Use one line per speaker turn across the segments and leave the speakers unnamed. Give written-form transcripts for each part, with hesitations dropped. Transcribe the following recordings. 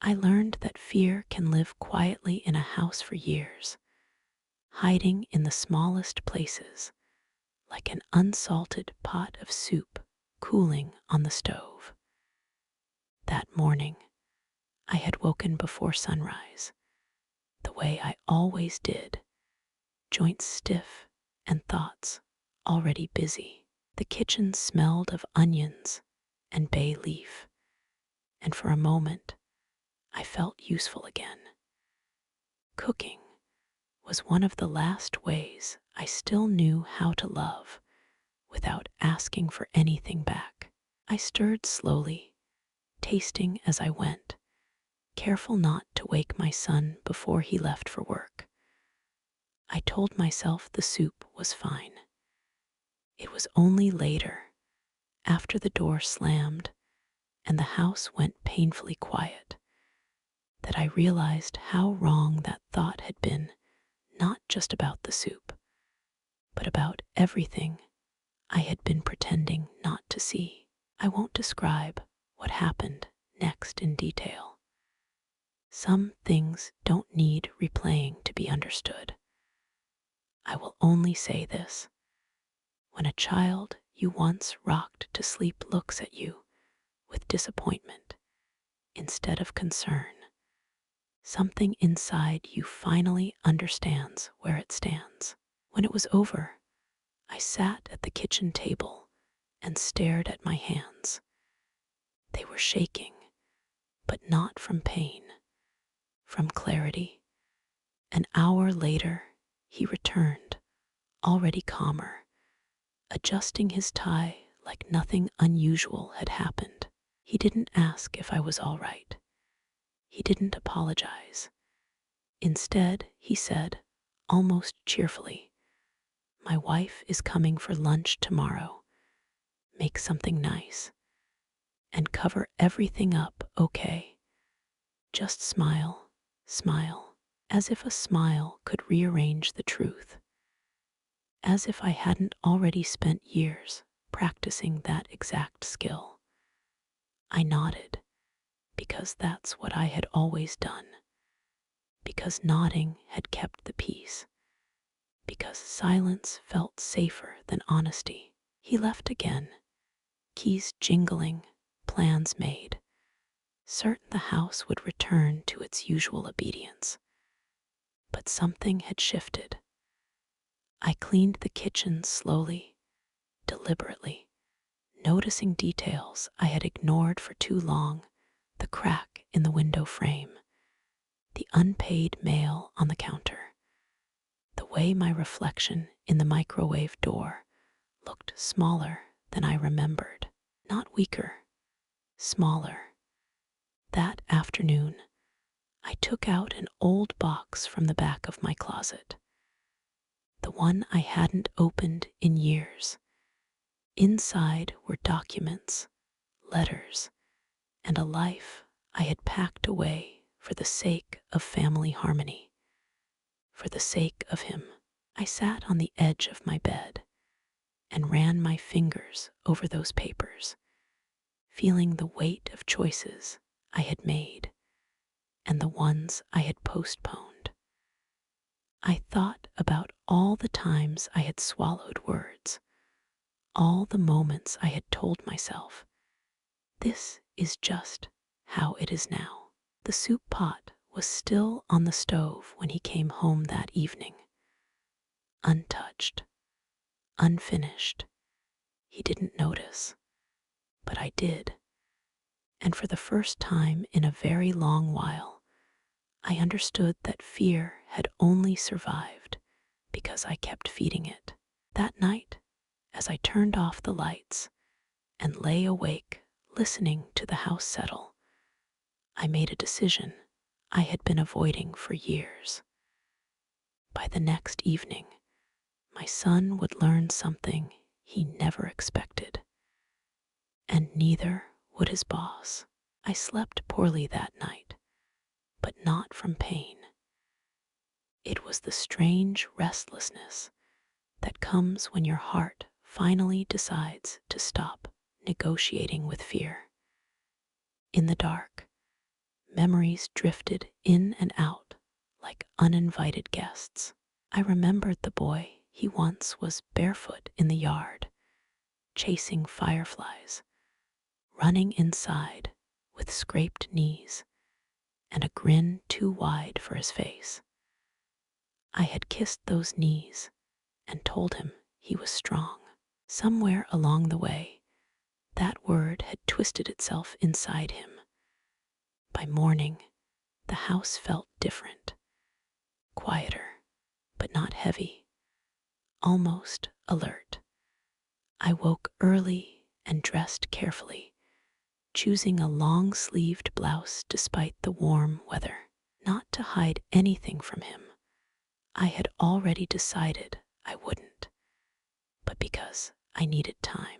I learned that fear can live quietly in a house for years, hiding in the smallest places, like an unsalted pot of soup cooling on the stove. That morning, I had woken before sunrise, the way I always did, joints stiff and thoughts already busy. The kitchen smelled of onions and bay leaf, and for a moment I felt useful again. Cooking was one of the last ways I still knew how to love without asking for anything back. I stirred slowly, tasting as I went, careful not to wake my son before he left for work. I told myself the soup was fine. It was only later, after the door slammed and the house went painfully quiet, that I realized how wrong that thought had been, not just about the soup, but about everything I had been pretending not to see. I won't describe what happened next in detail. Some things don't need replaying to be understood. I will only say this. When a child you once rocked to sleep looks at you with disappointment instead of concern, something inside you finally understands where it stands. When it was over, I sat at the kitchen table and stared at my hands. They were shaking, but not from pain, from clarity. An hour later, he returned, already calmer, adjusting his tie like nothing unusual had happened. He didn't ask if I was all right. He didn't apologize. Instead, he said, almost cheerfully, "My wife is coming for lunch tomorrow. Make something nice. And cover everything up, okay? Just smile, smile," as if a smile could rearrange the truth. As if I hadn't already spent years practicing that exact skill. I nodded, because that's what I had always done. Because nodding had kept the peace. Because silence felt safer than honesty. He left again, keys jingling, plans made, certain the house would return to its usual obedience. But something had shifted. I cleaned the kitchen slowly, deliberately, noticing details I had ignored for too long: the crack in the window frame, the unpaid mail on the counter, the way my reflection in the microwave door looked smaller than I remembered. Not weaker, smaller. That afternoon, I took out an old box from the back of my closet, the one I hadn't opened in years. Inside were documents, letters, and a life I had packed away for the sake of family harmony, for the sake of him. I sat on the edge of my bed and ran my fingers over those papers, feeling the weight of choices I had made and the ones I had postponed. I thought about all the times I had swallowed words, all the moments I had told myself, "This is just how it is now." The soup pot was still on the stove when he came home that evening, untouched, unfinished. He didn't notice, but I did. And for the first time in a very long while, I understood that fear had only survived because I kept feeding it. That night, as I turned off the lights and lay awake listening to the house settle, I made a decision I had been avoiding for years. By the next evening, my son would learn something he never expected, and neither would his boss. I slept poorly that night, but not from pain. It was the strange restlessness that comes when your heart finally decides to stop negotiating with fear. In the dark, Memories drifted in and out like uninvited guests. I remembered the boy he once was barefoot in the yard, chasing fireflies, running inside with scraped knees and a grin too wide for his face. I had kissed those knees and told him he was strong. Somewhere along the way, that word had twisted itself inside him. By morning, the house felt different, quieter, but not heavy, almost alert. I woke early and dressed carefully, choosing a long-sleeved blouse despite the warm weather, not to hide anything from him. I had already decided I wouldn't, but because I needed time.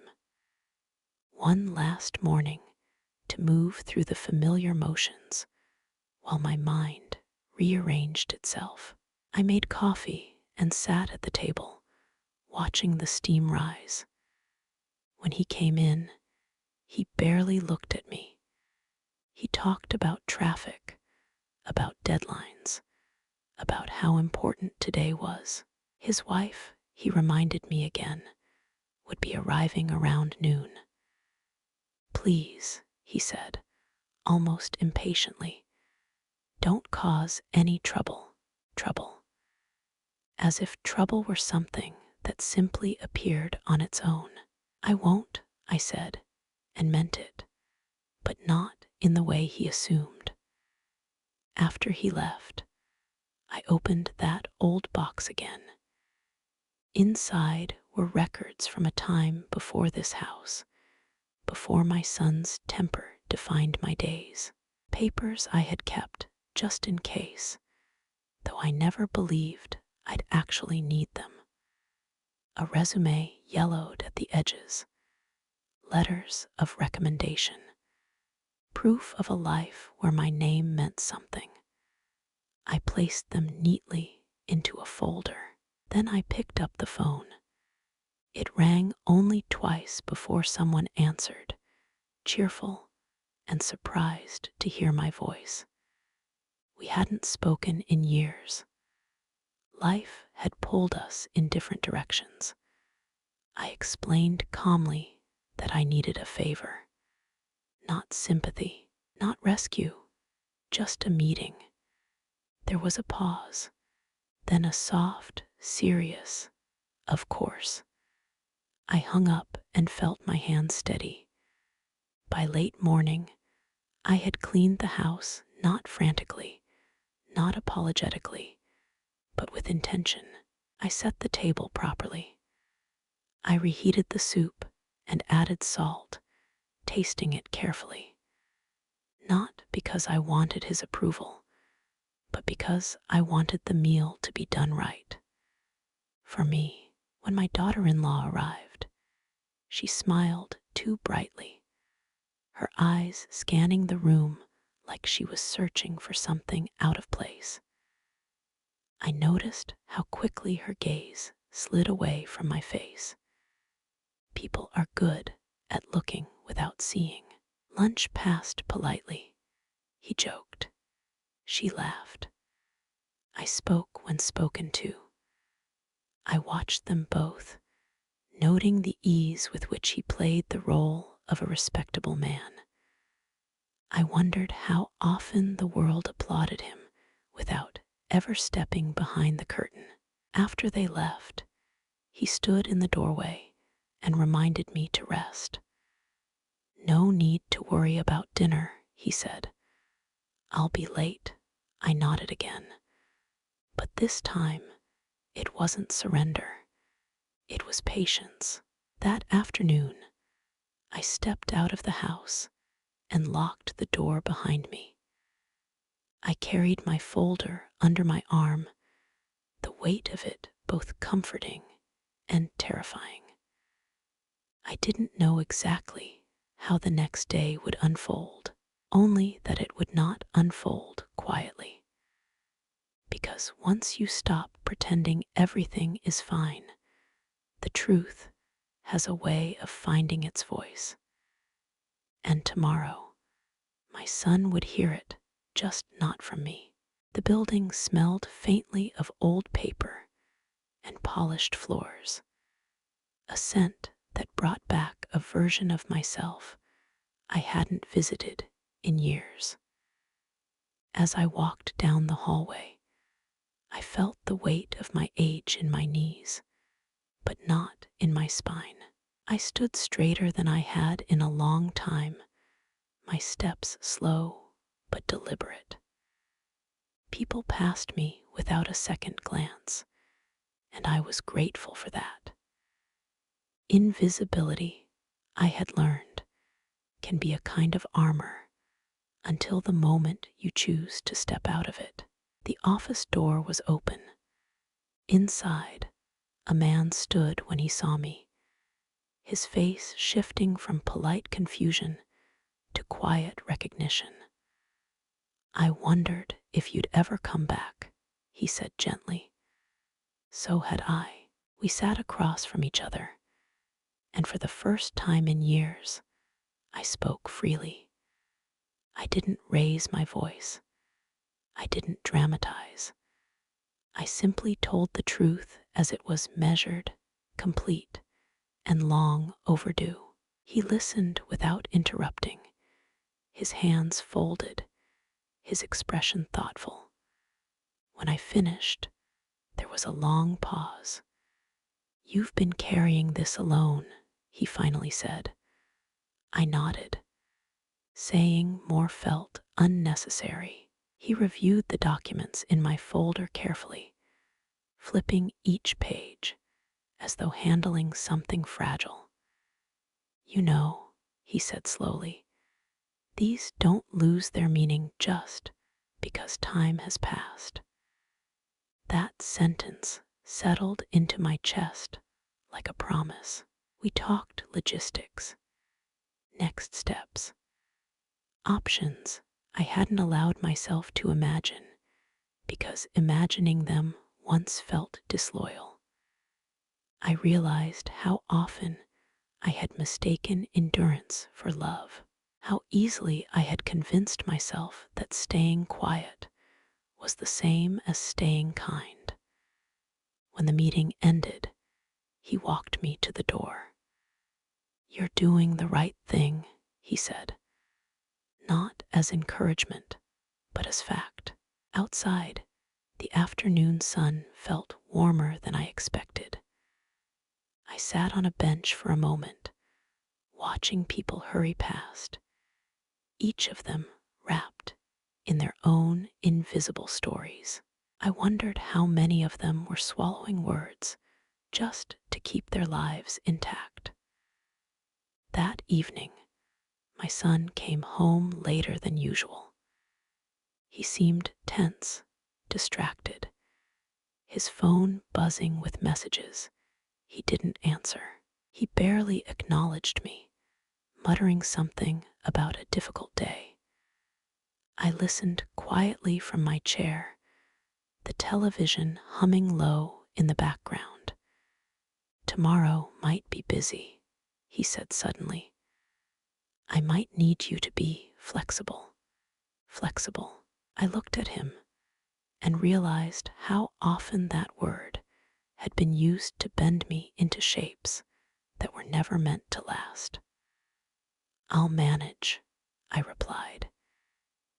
One last morning to move through the familiar motions while my mind rearranged itself. I made coffee and sat at the table, watching the steam rise. When he came in, he barely looked at me. He talked about traffic, about deadlines, about how important today was. His wife, he reminded me again, would be arriving around noon. Please, he said, almost impatiently, don't cause any trouble. As if trouble were something that simply appeared on its own. I won't, I said, and meant it, but not in the way he assumed. After he left, I opened that old box again. Inside were records from a time before this house, before my son's temper defined my days. Papers I had kept just in case, though I never believed I'd actually need them. A resume yellowed at the edges, letters of recommendation, proof of a life where my name meant something. I placed them neatly into a folder. Then I picked up the phone. It rang only twice before someone answered, cheerful and surprised to hear my voice. We hadn't spoken in years. Life had pulled us in different directions. I explained calmly that I needed a favor. Not sympathy, not rescue, just a meeting. There was a pause, then a soft, serious, of course. I hung up and felt my hands steady. By late morning, I had cleaned the house not frantically, not apologetically, but with intention. I set the table properly. I reheated the soup and added salt, tasting it carefully. Not because I wanted his approval, but because I wanted the meal to be done right. For me, when my daughter-in-law arrived, she smiled too brightly, her eyes scanning the room like she was searching for something out of place. I noticed how quickly her gaze slid away from my face. People are good at looking without seeing. Lunch passed politely. He joked. She laughed. I spoke when spoken to. I watched them both, noting the ease with which he played the role of a respectable man. I wondered how often the world applauded him without ever stepping behind the curtain. After they left, he stood in the doorway and reminded me to rest. No need to worry about dinner, he said. I'll be late, I nodded again. But this time, it wasn't surrender. It was patience. That afternoon, I stepped out of the house and locked the door behind me. I carried my folder under my arm, the weight of it both comforting and terrifying. I didn't know exactly how the next day would unfold, only that it would not unfold quietly. Because once you stop pretending everything is fine, the truth has a way of finding its voice. And tomorrow, my son would hear it just not from me. The building smelled faintly of old paper and polished floors, a scent that brought back a version of myself I hadn't visited in years. As I walked down the hallway, I felt the weight of my age in my knees, but not in my spine. I stood straighter than I had in a long time, my steps slow but deliberate. People passed me without a second glance, and I was grateful for that. Invisibility, I had learned, can be a kind of armor until the moment you choose to step out of it. The office door was open. Inside, a man stood when he saw me, his face shifting from polite confusion to quiet recognition. "I wondered if you'd ever come back," he said gently. So had I. We sat across from each other, and for the first time in years, I spoke freely. I didn't raise my voice. I didn't dramatize. I simply told the truth as it was measured, complete, and long overdue. He listened without interrupting, his hands folded, his expression thoughtful. When I finished, there was a long pause. "You've been carrying this alone," he finally said. I nodded. Saying more felt unnecessary. He reviewed the documents in my folder carefully, flipping each page as though handling something fragile. "You know," he said slowly, "these don't lose their meaning just because time has passed." That sentence settled into my chest like a promise. We talked logistics, next steps, options I hadn't allowed myself to imagine because imagining them once felt disloyal. I realized how often I had mistaken endurance for love, how easily I had convinced myself that staying quiet was the same as staying kind. When the meeting ended, he walked me to the door. "You're doing the right thing," he said, not as encouragement, but as fact. Outside, the afternoon sun felt warmer than I expected. I sat on a bench for a moment, watching people hurry past, each of them wrapped in their own invisible stories. I wondered how many of them were swallowing words just to keep their lives intact. That evening, my son came home later than usual. He seemed tense, distracted, his phone buzzing with messages he didn't answer. He barely acknowledged me, muttering something about a difficult day. I listened quietly from my chair, the television humming low in the background. "Tomorrow might be busy," he said suddenly. "I might need you to be flexible." Flexible. I looked at him and realized how often that word had been used to bend me into shapes that were never meant to last. "I'll manage," I replied.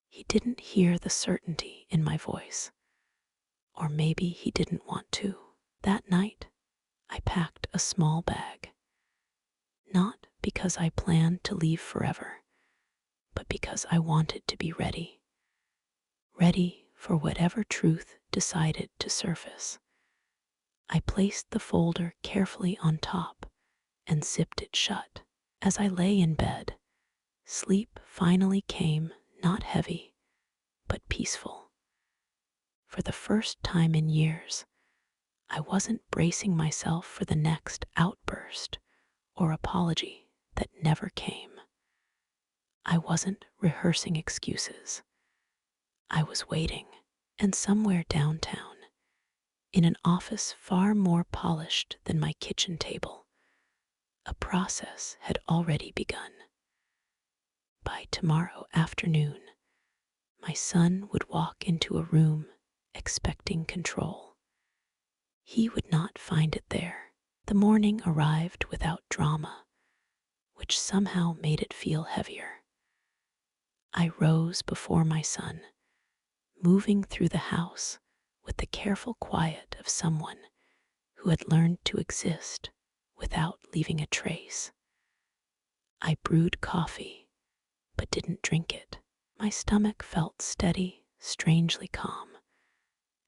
He didn't hear the certainty in my voice, or maybe he didn't want to. That night, I packed a small bag, not because I planned to leave forever, but because I wanted to be ready. Ready for whatever truth decided to surface. I placed the folder carefully on top and zipped it shut. As I lay in bed, sleep finally came, not heavy, but peaceful. For the first time in years, I wasn't bracing myself for the next outburst or apology that never came. I wasn't rehearsing excuses. I was waiting, and somewhere downtown, in an office far more polished than my kitchen table, a process had already begun. By tomorrow afternoon, My son would walk into a room expecting control. He would not find it there. The morning arrived without drama, which somehow made it feel heavier. I rose before my son, moving through the house with the careful quiet of someone who had learned to exist without leaving a trace. I brewed coffee, but didn't drink it. My stomach felt steady, strangely calm,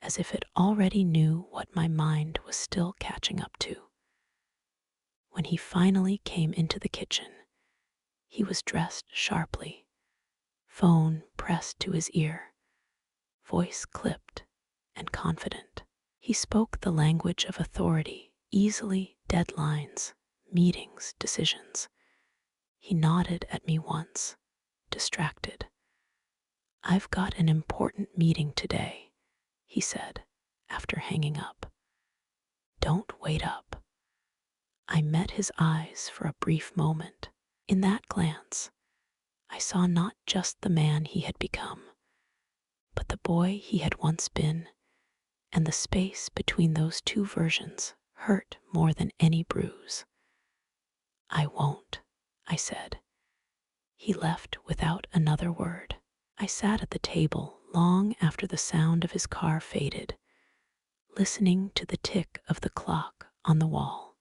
as if it already knew what my mind was still catching up to. When he finally came into the kitchen, he was dressed sharply, phone pressed to his ear, voice clipped and confident. He spoke the language of authority, easily, deadlines, meetings, decisions. He nodded at me once, distracted. "I've got an important meeting today," he said, after hanging up. "Don't wait up." I met his eyes for a brief moment. In that glance, I saw not just the man he had become, but the boy he had once been, and the space between those two versions hurt more than any bruise. "I won't," I said. He left without another word. I sat at the table long after the sound of his car faded, listening to the tick of the clock on the wall.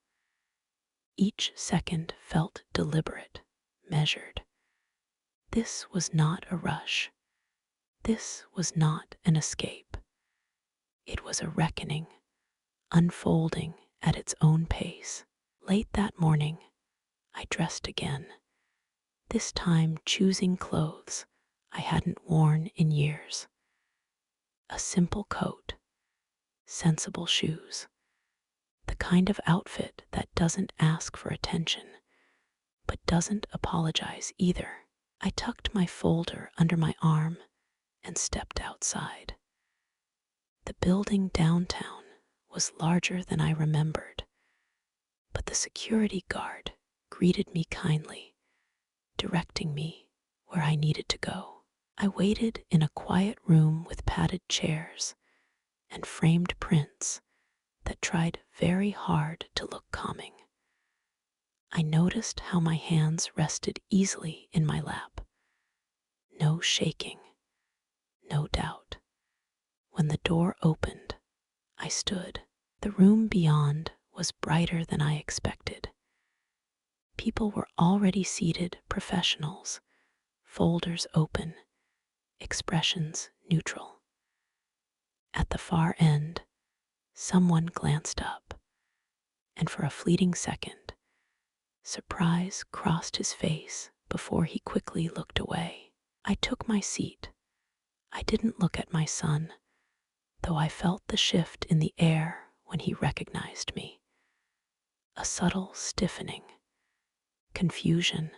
Each second felt deliberate, measured. This was not a rush. This was not an escape. It was a reckoning, unfolding at its own pace. Late that morning, I dressed again, this time choosing clothes I hadn't worn in years. A simple coat, sensible shoes, the kind of outfit that doesn't ask for attention, but doesn't apologize either. I tucked my folder under my arm and stepped outside. The building downtown was larger than I remembered, but the security guard greeted me kindly, directing me where I needed to go. I waited in a quiet room with padded chairs and framed prints that tried very hard to look calming. I noticed how my hands rested easily in my lap. No shaking, no doubt. When the door opened, I stood. The room beyond was brighter than I expected. People were already seated, professionals, folders open, expressions neutral. At the far end, someone glanced up, and for a fleeting second, surprise crossed his face before he quickly looked away. I took my seat. I didn't look at my son, though I felt the shift in the air when he recognized me. A subtle stiffening, confusion,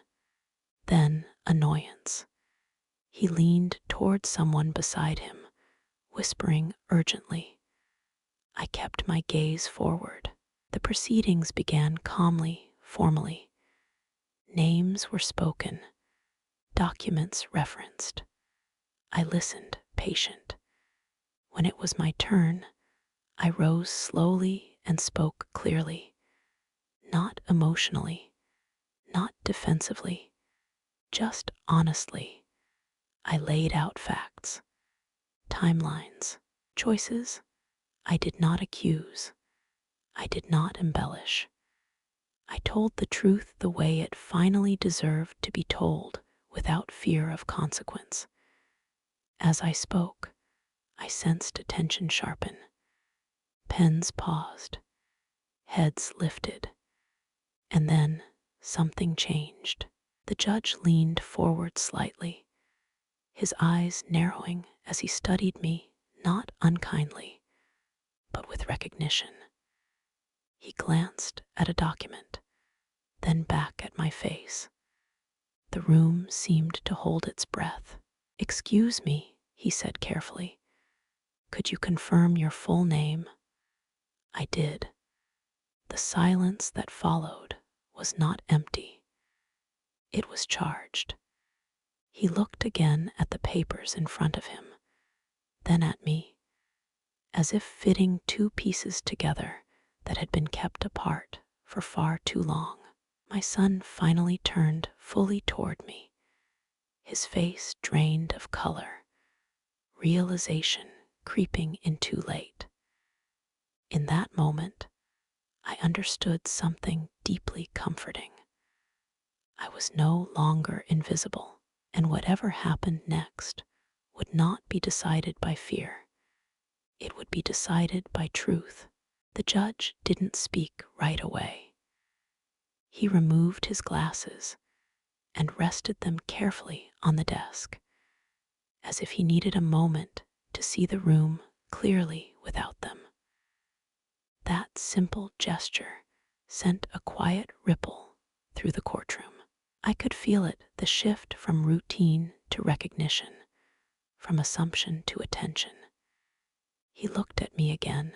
then annoyance. He leaned toward someone beside him, whispering urgently. I kept my gaze forward. The proceedings began calmly, formally. Names were spoken, documents referenced. I listened, patient. When it was my turn, I rose slowly and spoke clearly, not emotionally, not defensively, just honestly. I laid out facts, timelines, choices. I did not accuse. I did not embellish. I told the truth the way it finally deserved to be told, without fear of consequence. As I spoke, I sensed attention sharpen. Pens paused, heads lifted, and then something changed. The judge leaned forward slightly, his eyes narrowing as he studied me, not unkindly, but with recognition. He glanced at a document, then back at my face. The room seemed to hold its breath. "Excuse me," he said carefully. "Could you confirm your full name?" I did. The silence that followed was not empty. It was charged. He looked again at the papers in front of him, then at me, as if fitting two pieces together that had been kept apart for far too long. My son finally turned fully toward me, his face drained of color, realization creeping in too late. In that moment, I understood something deeply comforting. I was no longer invisible, and whatever happened next would not be decided by fear. It would be decided by truth. The judge didn't speak right away. He removed his glasses and rested them carefully on the desk, as if he needed a moment to see the room clearly without them. That simple gesture sent a quiet ripple through the courtroom. I could feel it, the shift from routine to recognition, from assumption to attention. He looked at me again,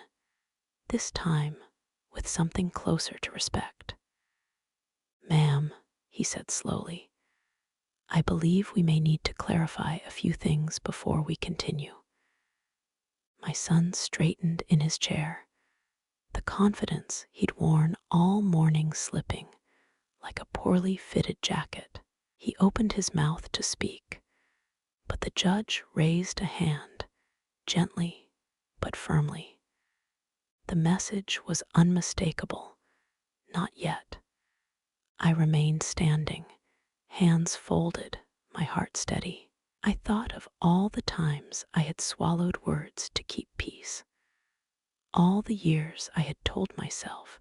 this time with something closer to respect. "Ma'am," he said slowly, "I believe we may need to clarify a few things before we continue." My son straightened in his chair, the confidence he'd worn all morning slipping like a poorly fitted jacket. He opened his mouth to speak, but the judge raised a hand, gently but firmly. The message was unmistakable. Not yet. I remained standing, hands folded, my heart steady. I thought of all the times I had swallowed words to keep peace, all the years I had told myself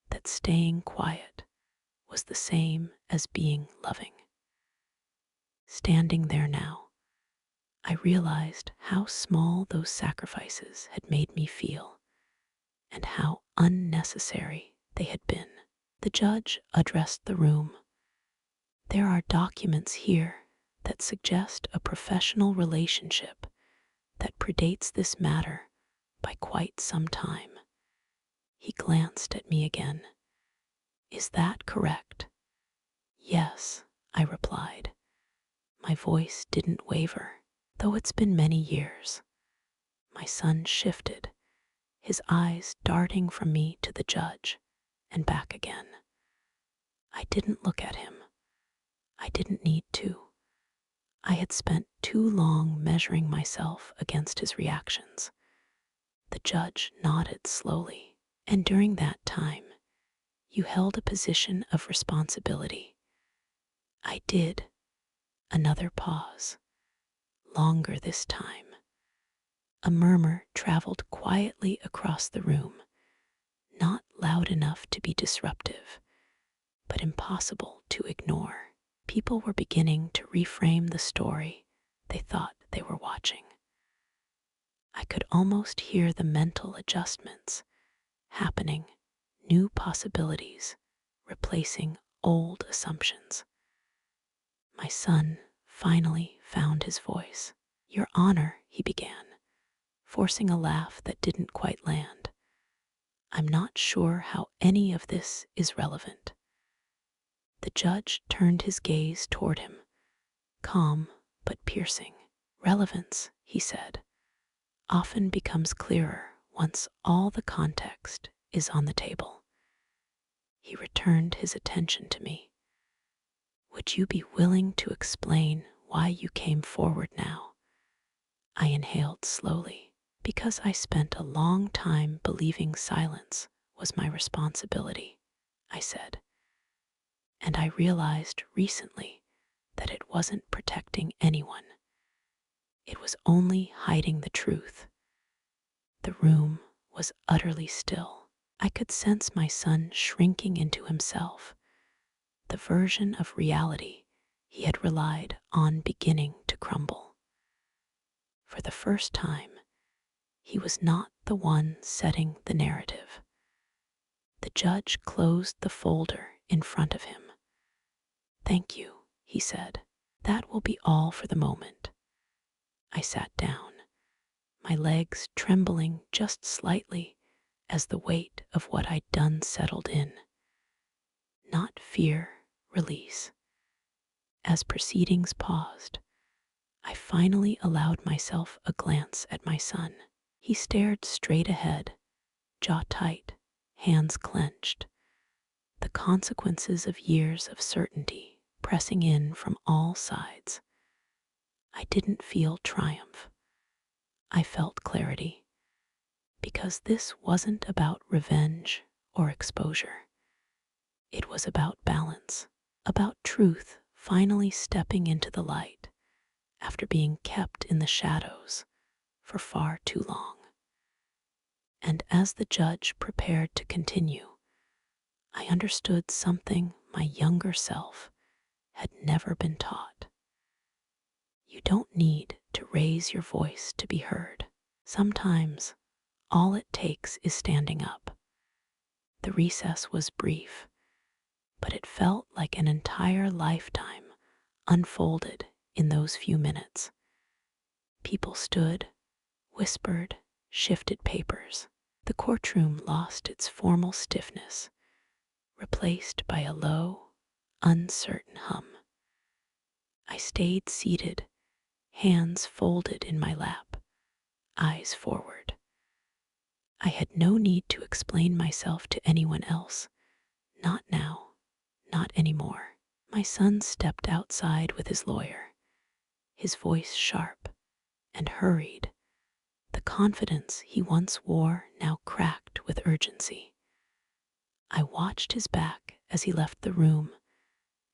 that staying quiet was the same as being loving. Standing there now, I realized how small those sacrifices had made me feel and how unnecessary they had been. The judge addressed the room. "There are documents here that suggest a professional relationship that predates this matter by quite some time." He glanced at me again. "Is that correct?" "Yes," I replied. My voice didn't waver, though it's been many years. My son shifted, his eyes darting from me to the judge and back again. I didn't look at him. I didn't need to. I had spent too long measuring myself against his reactions. The judge nodded slowly. "And during that time, you held a position of responsibility." "I did." Another pause, longer this time. A murmur traveled quietly across the room, not loud enough to be disruptive, but impossible to ignore. People were beginning to reframe the story they thought they were watching. I could almost hear the mental adjustments happening, new possibilities replacing old assumptions. My son finally found his voice. "Your Honor," he began, forcing a laugh that didn't quite land. "I'm not sure how any of this is relevant." The judge turned his gaze toward him, calm but piercing. "Relevance," he said, "often becomes clearer once all the context is on the table." He returned his attention to me. "Would you be willing to explain why you came forward now?" I inhaled slowly. "Because I spent a long time believing silence was my responsibility," I said. "And I realized recently that it wasn't protecting anyone. It was only hiding the truth." The room was utterly still. I could sense my son shrinking into himself, the version of reality he had relied on beginning to crumble. For the first time, he was not the one setting the narrative. The judge closed the folder in front of him. "Thank you," he said. "That will be all for the moment." I sat down, my legs trembling just slightly as the weight of what I'd done settled in. Not fear, release. As proceedings paused, I finally allowed myself a glance at my son. He stared straight ahead, jaw tight, hands clenched, the consequences of years of certainty pressing in from all sides. I didn't feel triumph. I felt clarity, because this wasn't about revenge or exposure. It was about balance, about truth finally stepping into the light after being kept in the shadows for far too long. And as the judge prepared to continue, I understood something my younger self had never been taught. You don't need to raise your voice to be heard. Sometimes all it takes is standing up. The recess was brief, but it felt like an entire lifetime unfolded in those few minutes. People stood, whispered, shifted papers. The courtroom lost its formal stiffness, replaced by a low, uncertain hum. I stayed seated, hands folded in my lap, eyes forward. I had no need to explain myself to anyone else. Not now, not anymore. My son stepped outside with his lawyer, his voice sharp and hurried. The confidence he once wore now cracked with urgency. I watched his back as he left the room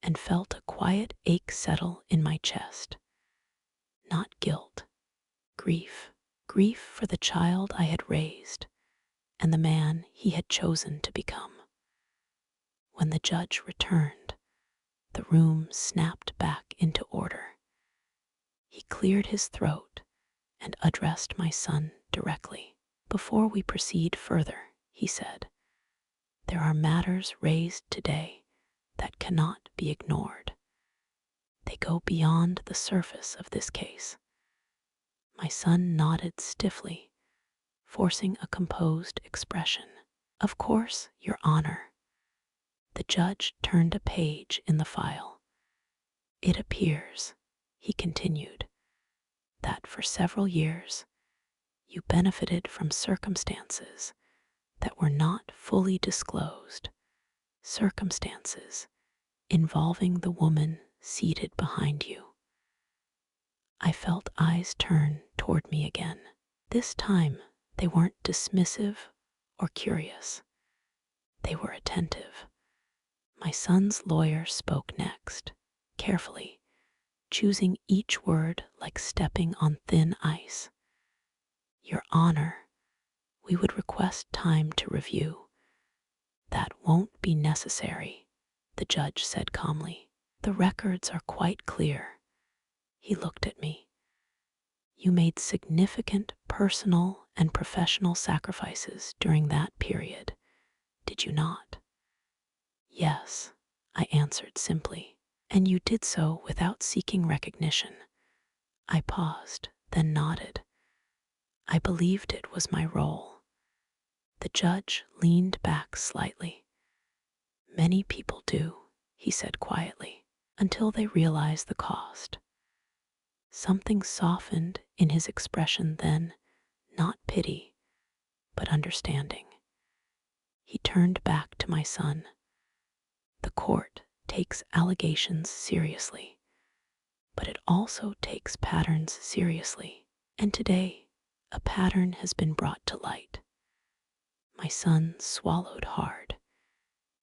and felt a quiet ache settle in my chest. Not guilt, grief. Grief for the child I had raised and the man he had chosen to become. When the judge returned, the room snapped back into order. He cleared his throat and addressed my son directly. "Before we proceed further," he said, "there are matters raised today that cannot be ignored. They go beyond the surface of this case." My son nodded stiffly, forcing a composed expression. "Of course, Your Honor." The judge turned a page in the file. "It appears," he continued, "that for several years you benefited from circumstances that were not fully disclosed, circumstances involving the woman seated behind you." I felt eyes turn toward me again. This time, they weren't dismissive or curious. They were attentive. My son's lawyer spoke next, carefully, choosing each word like stepping on thin ice. "Your Honor, we would request time to review." "That won't be necessary," the judge said calmly. "The records are quite clear." He looked at me. "You made significant personal and professional sacrifices during that period, did you not?" "Yes," I answered simply. "And you did so without seeking recognition." I paused, then nodded. "I believed it was my role." The judge leaned back slightly. "Many people do," he said quietly, "until they realize the cost." Something softened in his expression then, not pity, but understanding. He turned back to my son. "The court takes allegations seriously, but it also takes patterns seriously. And today, a pattern has been brought to light." My son swallowed hard.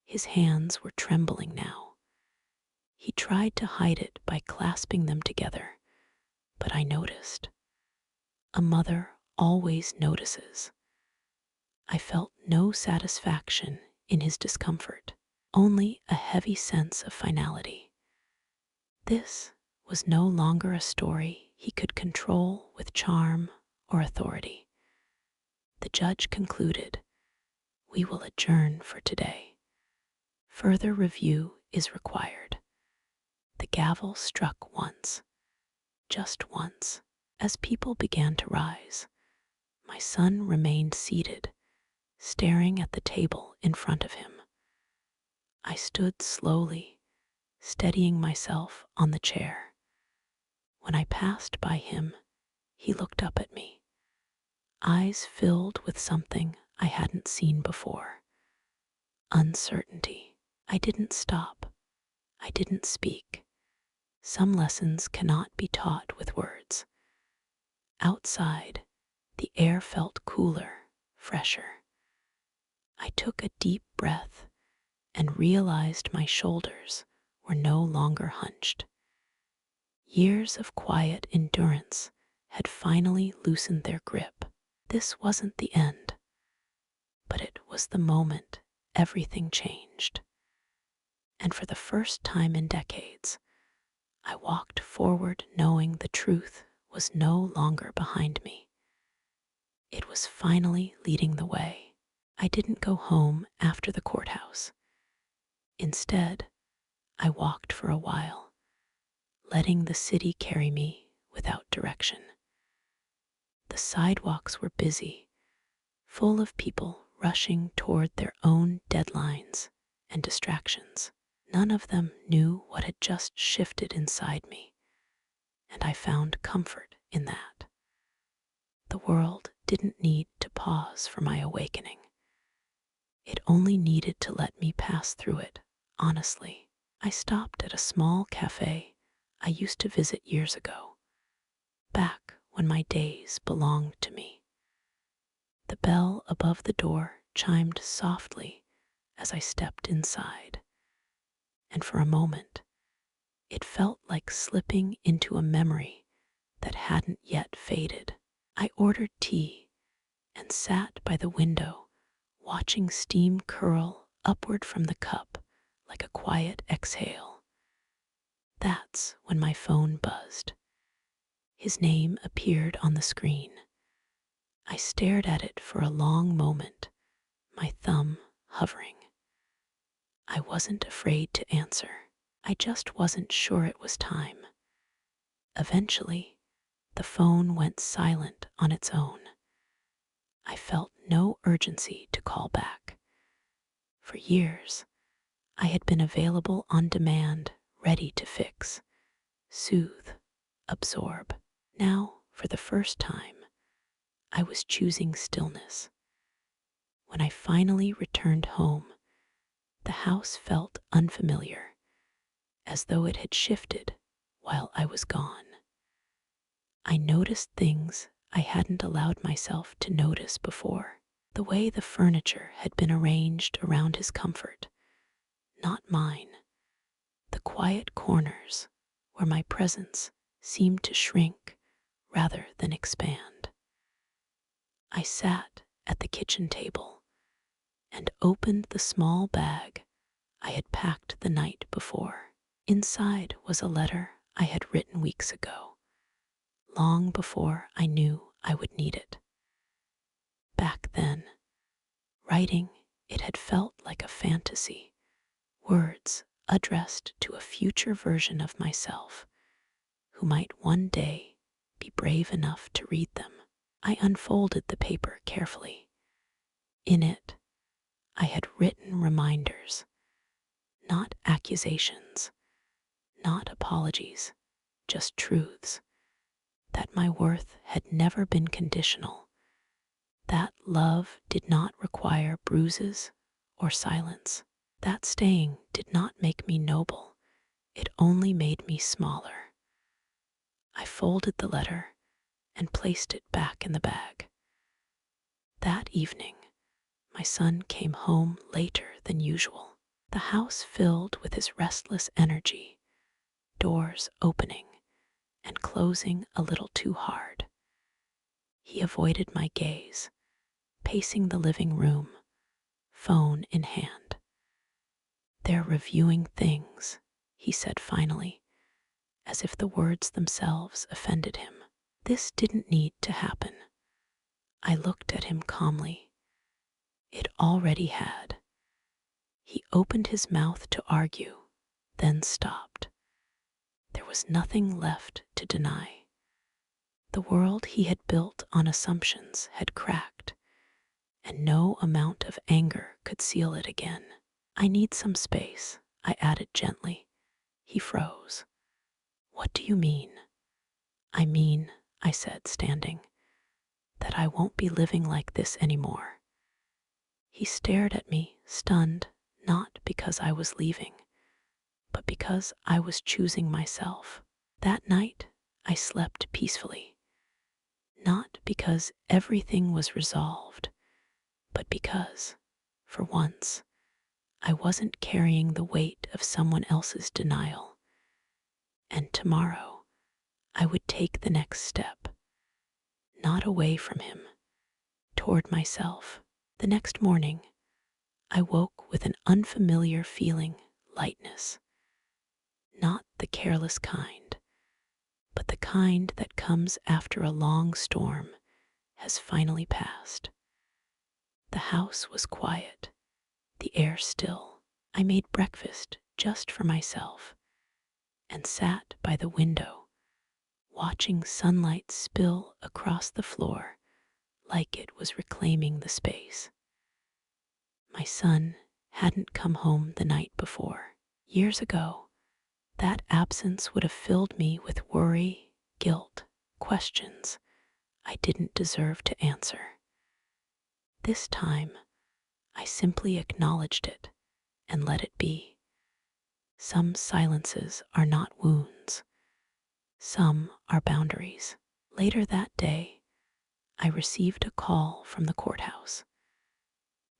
His hands were trembling now. He tried to hide it by clasping them together, but I noticed. A mother always notices. I felt no satisfaction in his discomfort, only a heavy sense of finality. This was no longer a story he could control with charm or authority. The judge concluded, "We will adjourn for today. Further review is required." The gavel struck once, just once. As people began to rise, my son remained seated, staring at the table in front of him. I stood slowly, steadying myself on the chair. When I passed by him, he looked up at me, eyes filled with something I hadn't seen before. Uncertainty. I didn't stop. I didn't speak. Some lessons cannot be taught with words. Outside, the air felt cooler, fresher. I took a deep breath and realized my shoulders were no longer hunched. Years of quiet endurance had finally loosened their grip. This wasn't the end, but it was the moment everything changed. And for the first time in decades, I walked forward knowing the truth was no longer behind me. It was finally leading the way. I didn't go home after the courthouse. Instead, I walked for a while, letting the city carry me without direction. The sidewalks were busy, full of people rushing toward their own deadlines and distractions. None of them knew what had just shifted inside me, and I found comfort in that. The world didn't need to pause for my awakening. It only needed to let me pass through it, honestly. I stopped at a small cafe I used to visit years ago, back when my days belonged to me. The bell above the door chimed softly as I stepped inside, and for a moment, it felt like slipping into a memory that hadn't yet faded. I ordered tea and sat by the window, watching steam curl upward from the cup like a quiet exhale. That's when my phone buzzed. His name appeared on the screen. I stared at it for a long moment, my thumb hovering. I wasn't afraid to answer. I just wasn't sure it was time. Eventually, the phone went silent on its own. I felt no urgency to call back. For years, I had been available on demand, ready to fix, soothe, absorb. Now, for the first time, I was choosing stillness. When I finally returned home, the house felt unfamiliar, as though it had shifted while I was gone. I noticed things I hadn't allowed myself to notice before. The way the furniture had been arranged around his comfort, not mine. The quiet corners where my presence seemed to shrink rather than expand. I sat at the kitchen table and opened the small bag I had packed the night before. Inside was a letter I had written weeks ago, long before I knew I would need it. Back then, writing it had felt like a fantasy, words addressed to a future version of myself who might one day be brave enough to read them. I unfolded the paper carefully. In it, I had written reminders, not accusations, not apologies, just truths, that my worth had never been conditional, that love did not require bruises or silence, that staying did not make me noble, it only made me smaller. I folded the letter and placed it back in the bag. That evening, my son came home later than usual, the house filled with his restless energy, doors opening and closing a little too hard. He avoided my gaze, pacing the living room, phone in hand. "They're reviewing things," he said finally, as if the words themselves offended him. This didn't need to happen. I looked at him calmly. It already had. He opened his mouth to argue, then stopped. There was nothing left to deny. The world he had built on assumptions had cracked, and no amount of anger could seal it again. "I need some space," I added gently, He froze. "What do you mean?" "I mean," I said, standing, "that I won't be living like this anymore." He stared at me, stunned, not because I was leaving, but because I was choosing myself. That night, I slept peacefully, not because everything was resolved, but because, for once, I wasn't carrying the weight of someone else's denial. And tomorrow, I would take the next step, not away from him, toward myself. The next morning, I woke with an unfamiliar feeling, lightness. Not the careless kind, but the kind that comes after a long storm has finally passed. The house was quiet, the air still. I made breakfast just for myself and sat by the window, watching sunlight spill across the floor like it was reclaiming the space. My son hadn't come home the night before. Years ago, that absence would have filled me with worry, guilt, questions I didn't deserve to answer. This time, I simply acknowledged it and let it be. Some silences are not wounds. Some are boundaries. Later that day, I received a call from the courthouse.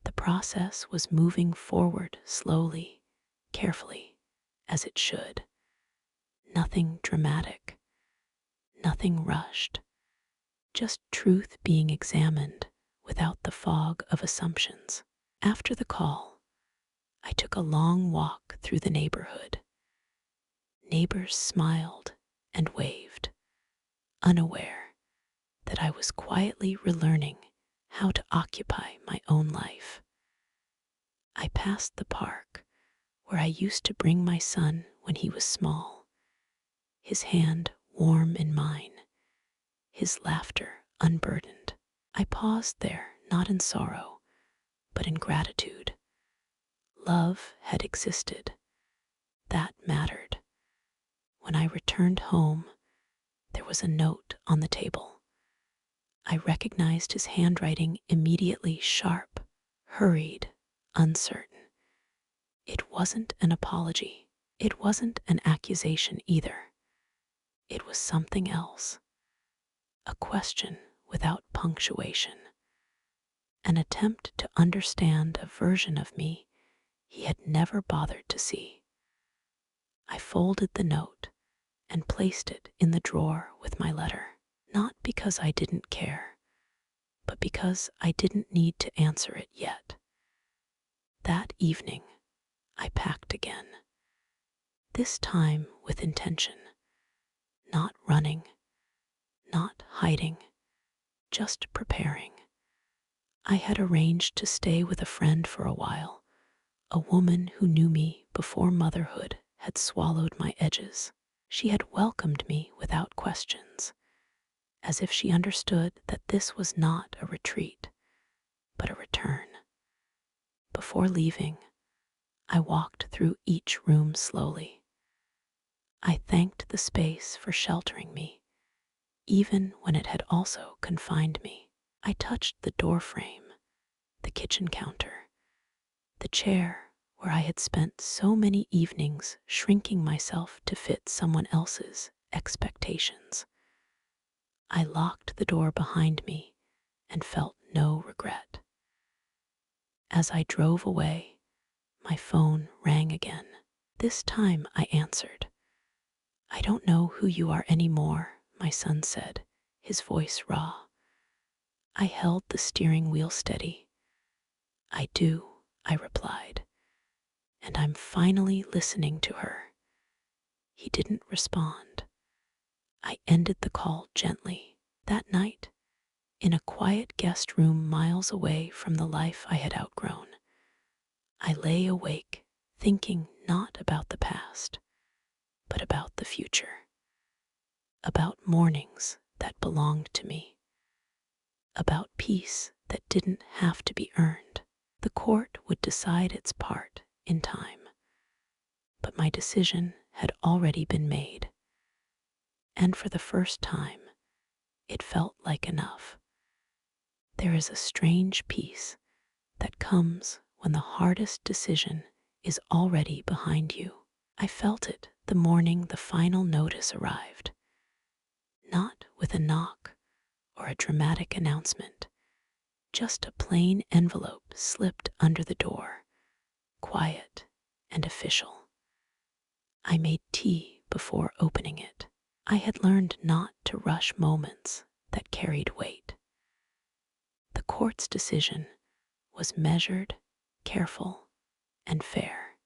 The process was moving forward slowly, carefully, as it should. Nothing dramatic, nothing rushed, just truth being examined without the fog of assumptions. After the call, I took a long walk through the neighborhood. Neighbors smiled and waved, unaware that I was quietly relearning how to occupy my own life. I passed the park where I used to bring my son when he was small, his hand warm in mine, his laughter unburdened. I paused there, not in sorrow, but in gratitude. Love had existed. That mattered. When I returned home, there was a note on the table. I recognized his handwriting immediately, sharp, hurried, uncertain. It wasn't an apology. It wasn't an accusation either. It was something else. A question without punctuation. An attempt to understand a version of me he had never bothered to see. I folded the note and placed it in the drawer with my letter, not because I didn't care, but because I didn't need to answer it yet. That evening, I packed again, this time with intention, not running, not hiding, just preparing. I had arranged to stay with a friend for a while, a woman who knew me before motherhood had swallowed my edges. She had welcomed me without questions, as if she understood that this was not a retreat, but a return. Before leaving, I walked through each room slowly. I thanked the space for sheltering me, even when it had also confined me. I touched the door frame, the kitchen counter, the chair where I had spent so many evenings shrinking myself to fit someone else's expectations. I locked the door behind me and felt no regret. As I drove away, my phone rang again. This time I answered. "I don't know who you are anymore," my son said, his voice raw. I held the steering wheel steady. "I do," I replied, "and I'm finally listening to her." He didn't respond. I ended the call gently. That night, in a quiet guest room miles away from the life I had outgrown, I lay awake, thinking not about the past, but about the future. About mornings that belonged to me. About peace that didn't have to be earned. The court would decide its part in time, but my decision had already been made, and for the first time, it felt like enough. There is a strange peace that comes when the hardest decision is already behind you. I felt it the morning the final notice arrived, not with a knock or a dramatic announcement, just a plain envelope slipped under the door, quiet and official. I made tea before opening it. I had learned not to rush moments that carried weight. The court's decision was measured, careful, and fair.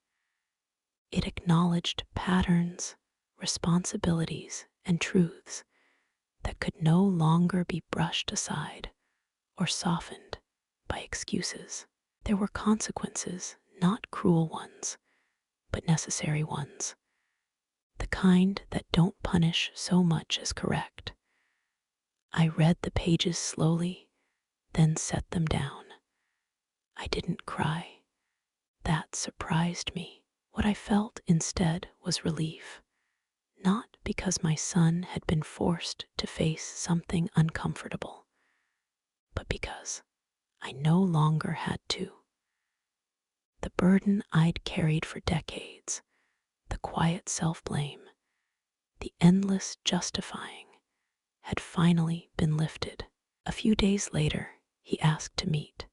It acknowledged patterns, responsibilities, and truths that could no longer be brushed aside or softened by excuses. There were consequences, not cruel ones, but necessary ones, the kind that don't punish so much as correct. I read the pages slowly, then set them down. I didn't cry. That surprised me. What I felt instead was relief, not because my son had been forced to face something uncomfortable, but because I no longer had to. The burden I'd carried for decades, the quiet self-blame, the endless justifying, had finally been lifted. A few days later, he asked to meet.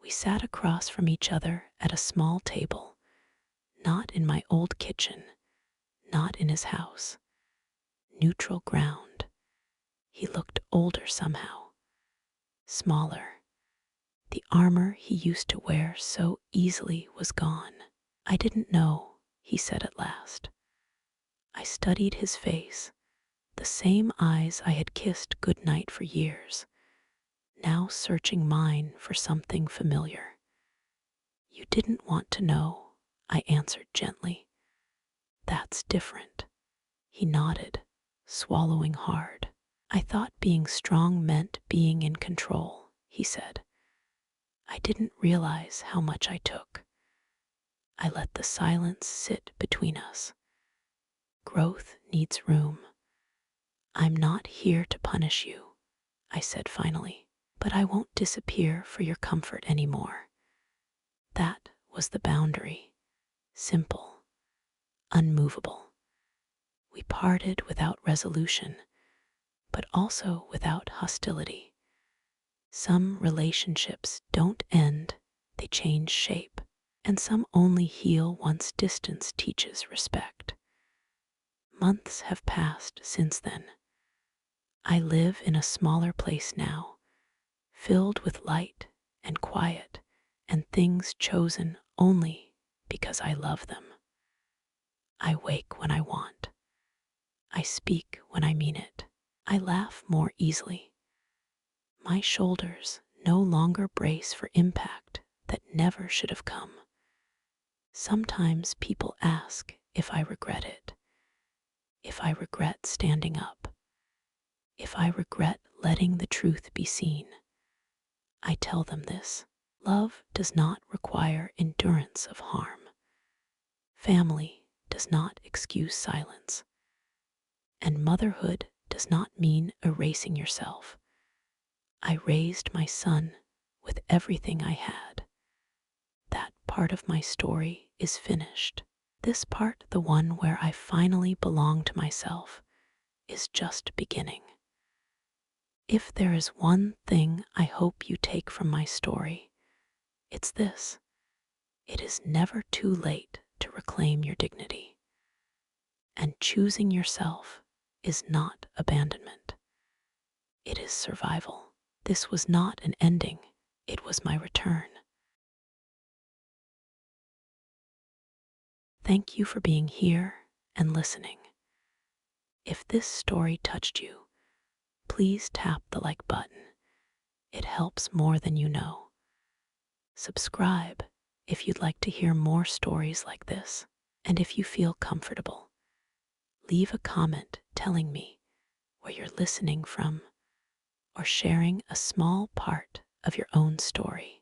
We sat across from each other at a small table, not in my old kitchen, not in his house. Neutral ground. He looked older somehow, smaller. The armor he used to wear so easily was gone. I didn't know, he said at last. I studied his face, the same eyes I had kissed goodnight for years, now searching mine for something familiar. You didn't want to know, I answered gently. That's different. He nodded, swallowing hard. I thought being strong meant being in control, he said. I didn't realize how much I took. I let the silence sit between us. Growth needs room. I'm not here to punish you, I said finally, but I won't disappear for your comfort anymore. That was the boundary. Simple, unmovable. We parted without resolution, but also without hostility. Some relationships don't end, they change shape, and some only heal once distance teaches respect. Months have passed since then. I live in a smaller place now, filled with light and quiet and things chosen only because I love them. I wake when I want. I speak when I mean it. I laugh more easily. My shoulders no longer brace for impact that never should have come. Sometimes people ask if I regret it, if I regret standing up, if I regret letting the truth be seen. I tell them this: love does not require endurance of harm. Family does not excuse silence. And motherhood does not mean erasing yourself. I raised my son with everything I had. That part of my story is finished. This part, the one where I finally belong to myself, is just beginning. If there is one thing I hope you take from my story, it's this: it is never too late to reclaim your dignity. And choosing yourself is not abandonment. It is survival. This was not an ending, it was my return. Thank you for being here and listening. If this story touched you, please tap the like button. It helps more than you know. Subscribe if you'd like to hear more stories like this. And if you feel comfortable, leave a comment telling me where you're listening from or sharing a small part of your own story.